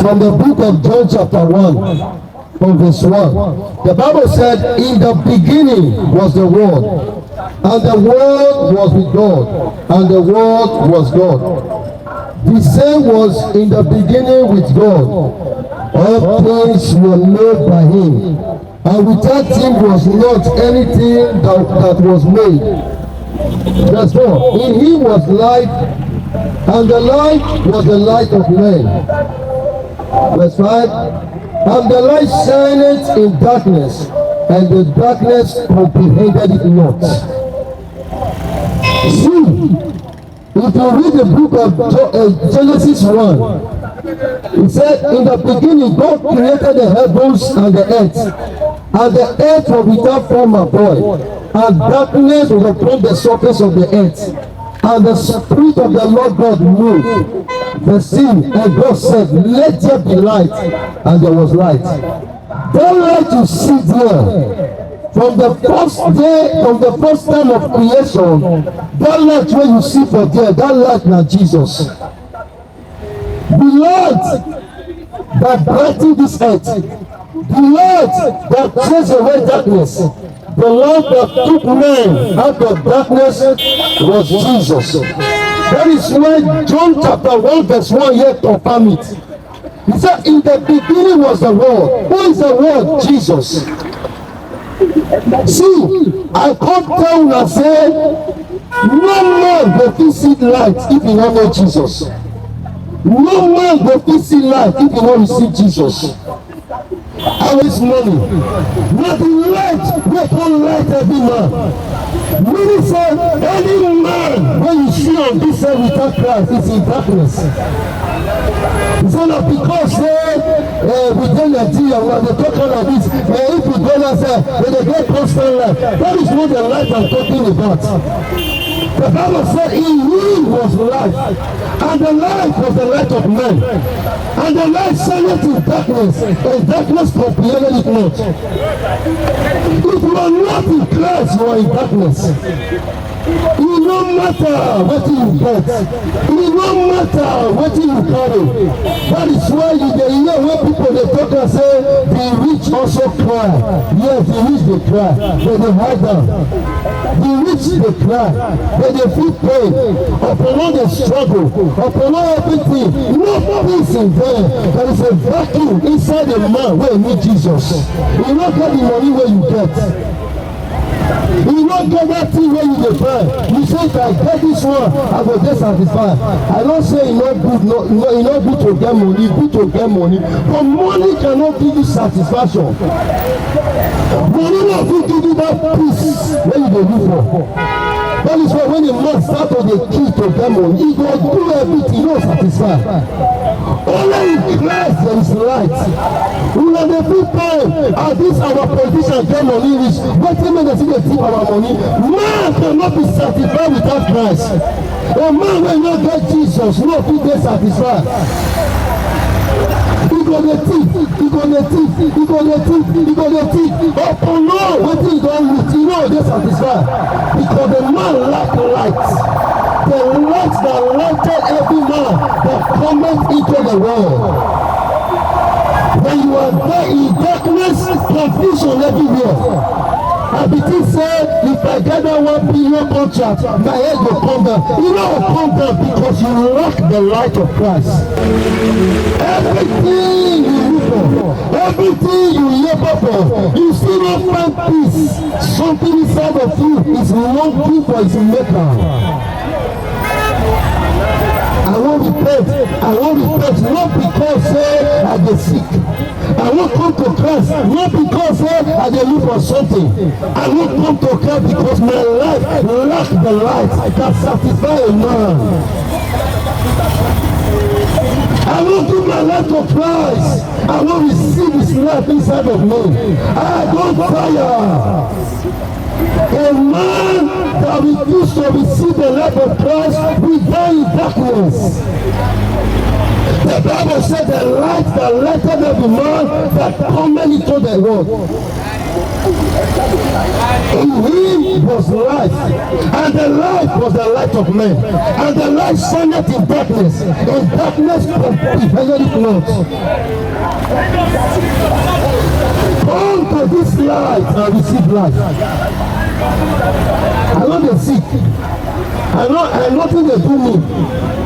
from the book of John chapter 1, from verse 1. The Bible said, in the beginning was the Word, and the Word was with God, and the Word was God. The same was in the beginning with God. All things were made by him, and without him was not anything that was made. Verse 4. In him was life, and the light was the light of men. Verse 5. And the light shineth in darkness, and the darkness comprehended it not. See, if you read the book of Genesis 1, it said, in the beginning God created the heavens and the earth was without form and void, and darkness was upon the surface of the earth, and the Spirit of the Lord God moved. Verse 6, and God said, let there be light, and there was light. That light you see there, from the first day, from the first time of creation, that light where you see for there, that light na Jesus. The light that brightened this earth, the light that chased away darkness, the light that took men out of darkness was Jesus. That is why John chapter 1 verse 1 here confirm it. He said, in the beginning was the Word. Who is the Word? Jesus. See, I come down and say, no man go fit see light if you don't know Jesus. No man go fit see light if you don't receive Jesus. How is money? Not the light wey come light every man. Meaning say any man when you see on this side without Christ is in darkness. It's not because we dey Nigeria when they talk about this, if you go outside they get constant light. That is not the light I'm talking about. The Bible said in him was life, and the light was the light of men, and the light shineth in darkness, and darkness comprehended it not. If you are not in Christ, you are in darkness. It no matter what you get, it no matter what you carry. That is why you hear when people they talk and say the rich also cry. Yes, the rich they cry, but they hide down. The rich they cry, but they feel pain. Upon all the struggle, upon all everything, no peace in there. There is a vacuum inside the man where you need Jesus. You don't get the money where you get. You don't get that thing where you dey buy. You say if I get this one, I go get satisfied. I don't say e no good, e no good to get money, good to get money. But money cannot give you satisfaction. Money no fit give you that peace wey you dey look for. That is why when a man start to dey kill to get money, he go do everything, no satisfied. Only in Christ there is light. We are the full time at this our position get money reach. Wetin make dem still dey thief our money? Man cannot be satisfied without Christ. A man wey no get Jesus no fit dey satisfied. He go dey thief, he go dey thief, he go dey thief, he go dey thief. Upon all wetin he don loot, he no dey satisfied because the man lack light. The light that lighted every man that cometh into the world. When you are there in darkness, confusion everywhere. I begin say, if I get that $1 billion contract, my head will come down. You know, come down because you lack the light of Christ. Everything you look for, everything you labor for, you still not find peace. Something inside of you is longing for its maker. I want repent not because I get sick. I won't come to Christ not because I dey look for something. I won't come to Christ because my life lack the light that satisfy a man. I won't give my life to Christ. I won't receive his life inside of me. I don't fire. A man that refuses to receive the life of Christ will die in darkness. The Bible said the light that lighted every man that cometh into the world. In him was life, and the life was the light of men. And the light shineth in darkness, and darkness prevailed it not. Come to this light and receive life. I know they sick. I nothing they do me.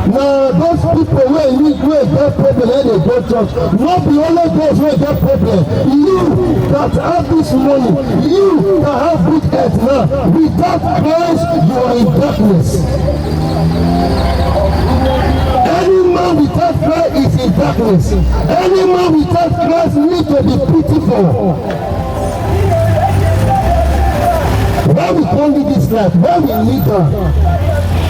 Now those people wey get problem when they go church, not be only those wey get problem. You that have this money, you that have good health now, without Christ you are in darkness. Any man without Christ is in darkness. Any man without Christ needs to be pitiful. Why we come to this life? Why we need her?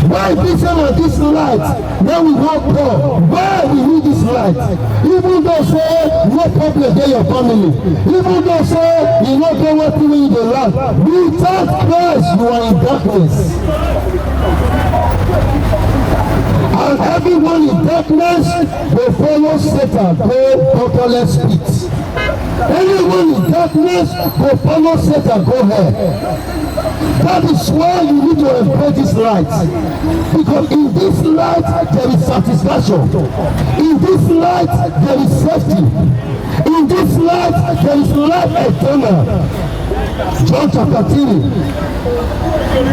Why vision of this light? Then we walk poor. Why we need this light? Even though say no problem get your family. Even though say you not get what you in the life. Without Christ you are in darkness. And everyone in darkness will follow Satan go bottomless pit. Anyone in darkness will follow Satan go hell. That is why you need to embrace this light. Because in this light there is satisfaction. In this light there is safety. In this light there is life eternal. John chapter 3,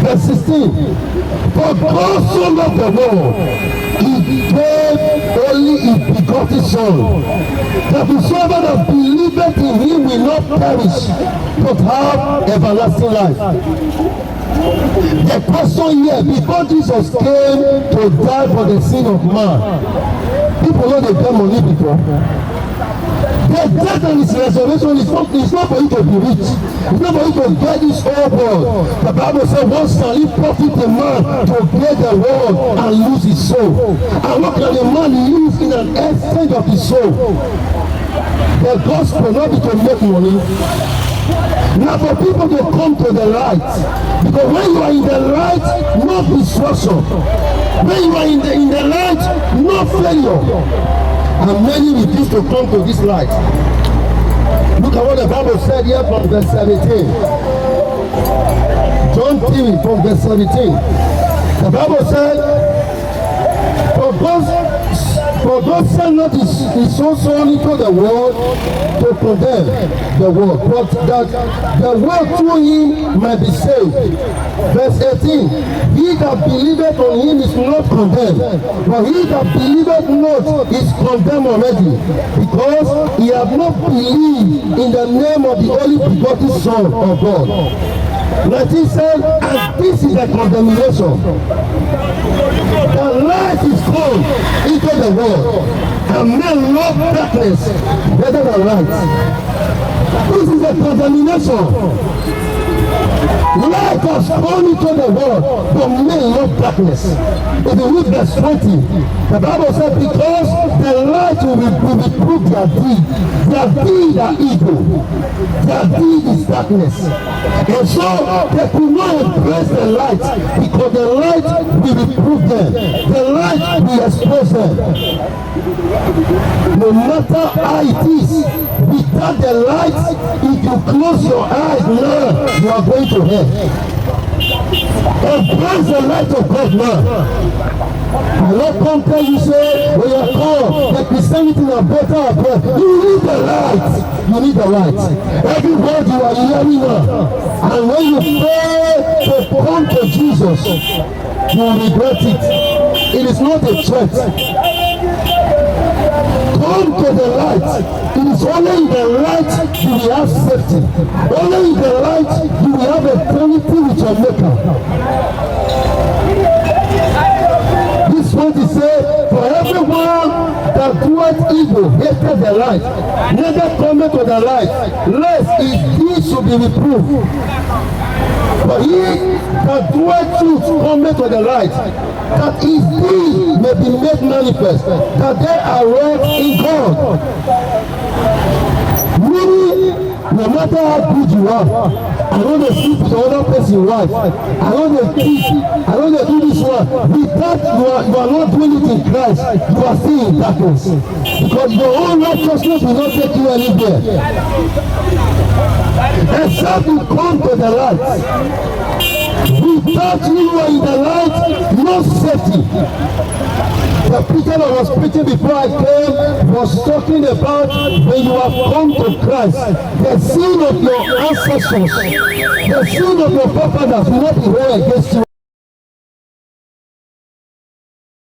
verse 16. For God so loved the world, he gave only his begotten Son, that whosoever that believeth in him will not perish, but have everlasting life. The person here, before Jesus came to die for the sin of man, people know they get money before. The death and his resurrection is not for you to be rich. It's not for you to get this whole world. The Bible says, what shall it profit a man to get the world and lose his soul? And what can a man lose in an exchange of his soul? The gospel not be to make money. Now for people to come to the light. Because when you are in the light, no destruction. When you are in the light, no failure. And many refuse to come to this light. Look at what the Bible said here from verse 17. John 3 from verse 17. The Bible said, For God sent not his own Son into the world to condemn the world, but that the world through him might be saved. Verse 18. He that believeth on him is not condemned, but he that believeth not is condemned already, because he hath not believed in the name of the only begotten Son of God. 19 said, and this is the condemnation. The light is come into the world, and men love darkness better than light. This is a condemnation. Light has come into the world, but men love darkness. If you read verse 20, the Bible said, because the light will reprove their deed. Their deed are evil. Their deed is darkness. And so they could not embrace the light, because the light will reprove them. The light will expose them. No matter how it is, without the light, if you close your eyes now, you are going to hell. Embrace the light of God now. I don't come tell you say, when you come, the Christianity is better or better. You need the light. You need the light. Every word you are hearing now. And when you pray to come to Jesus, you will regret it. It is not a threat. Come to the light. It is only in the light you will have safety. Only in the light you will have eternity with your Maker. This word is said, for everyone that doeth evil hated the light, neither cometh to the light, lest his deeds should be reproved. But he that doeth truth cometh to the light, that his deeds may be made manifest, that they are wrought in God. Meaning, no matter how good you are, I know they sleep with another person's wife, I know they cheat, I know they do this one. Without you are not doing it in Christ, you are still in darkness. Because your own righteousness will not take you anywhere. except you come to the light. Without you are in the light, no safety. The preacher that was preaching before I came was talking about when you have come to Christ, the sin of your ancestors, the sin of your forefathers will not be held against you